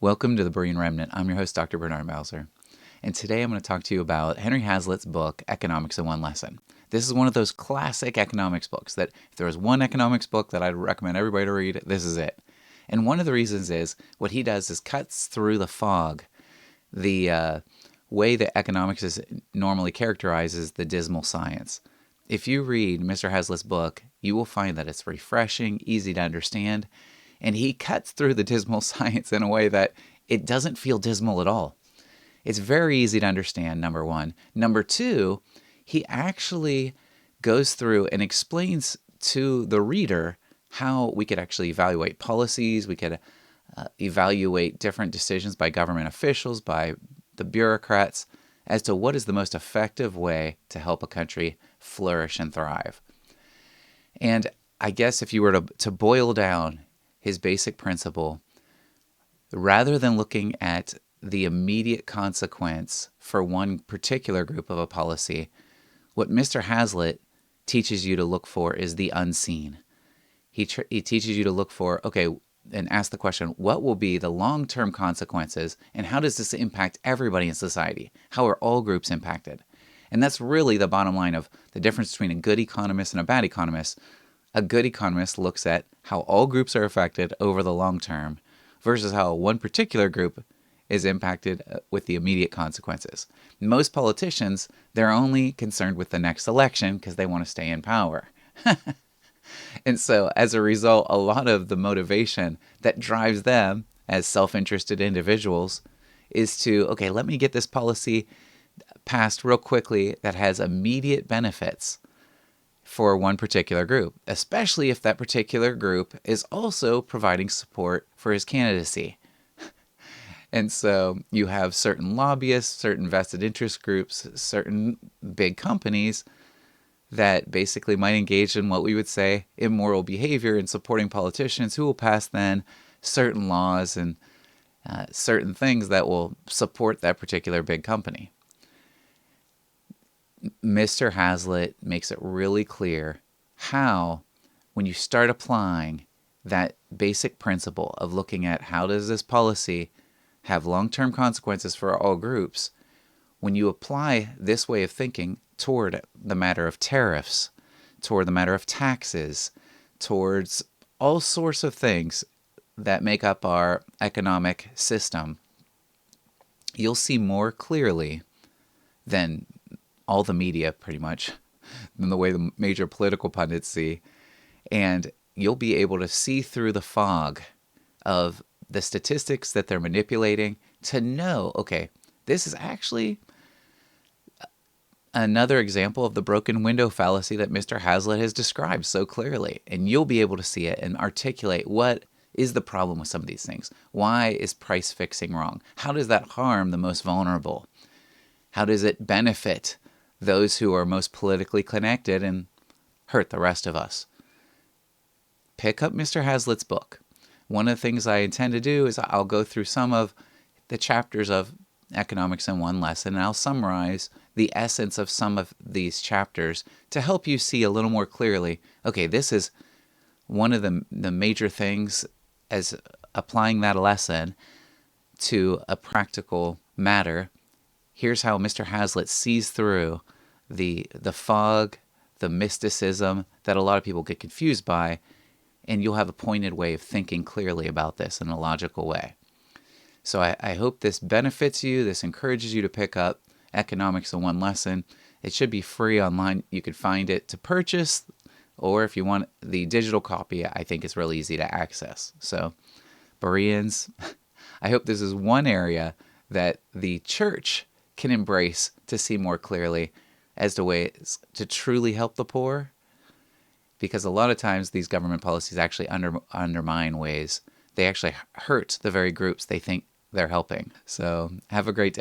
Welcome to the Berean Remnant. I'm your host, Dr. Bernard Bowser. And today I'm going to talk to you about Henry Hazlitt's book, Economics in One Lesson. This is one of those classic economics books that if there was one economics book that I'd recommend everybody to read, this is it. And one of the reasons is what he does is cuts through the fog. The way that economics is normally characterized is the dismal science. If you read Mr. Hazlitt's book, you will find that it's refreshing, easy to understand, and he cuts through the dismal science in a way that it doesn't feel dismal at all. It's very easy to understand, number one. Number two, he actually goes through and explains to the reader how we could actually evaluate policies, we could evaluate different decisions by government officials, by the bureaucrats, as to what is the most effective way to help a country flourish and thrive. And I guess if you were to boil down his basic principle, rather than looking at the immediate consequence for one particular group of a policy, what Mr. Hazlitt teaches you to look for is the unseen. He teaches you to look for, and ask the question, what will be the long-term consequences, and how does this impact everybody in society? How are all groups impacted? And that's really the bottom line of the difference between a good economist and a bad economist. A good economist looks at how all groups are affected over the long term versus how one particular group is impacted with the immediate consequences. Most politicians, they're only concerned with the next election because they want to stay in power. And so as a result, a lot of the motivation that drives them as self-interested individuals is to, let me get this policy passed real quickly that has immediate benefits for one particular group, especially if that particular group is also providing support for his candidacy. And so you have certain lobbyists, certain vested interest groups, certain big companies that basically might engage in what we would say immoral behavior in supporting politicians who will pass then certain laws and certain things that will support that particular big company. Mr. Hazlitt makes it really clear how, when you start applying that basic principle of looking at how does this policy have long-term consequences for all groups, when you apply this way of thinking toward the matter of tariffs, toward the matter of taxes, towards all sorts of things that make up our economic system, you'll see more clearly than all the media, pretty much, than the way the major political pundits see. And you'll be able to see through the fog of the statistics that they're manipulating to know, this is actually another example of the broken window fallacy that Mr. Hazlitt has described so clearly. And you'll be able to see it and articulate what is the problem with some of these things. Why is price fixing wrong? How does that harm the most vulnerable? How does it benefit those who are most politically connected and hurt the rest of us? Pick up Mr. Hazlitt's book. One of the things I intend to do is I'll go through some of the chapters of Economics in One Lesson, and I'll summarize the essence of some of these chapters to help you see a little more clearly, this is one of the major things as applying that lesson to a practical matter. Here's how Mr. Hazlitt sees through the fog, the mysticism that a lot of people get confused by, and you'll have a pointed way of thinking clearly about this in a logical way. So I hope this benefits you, this encourages you to pick up Economics in One Lesson. It should be free online. You could find it to purchase, or if you want the digital copy, I think it's really easy to access. So, Bereans, I hope this is one area that the church can embrace to see more clearly as to ways to truly help the poor, because a lot of times these government policies actually undermine ways. They actually hurt the very groups they think they're helping. So have a great day.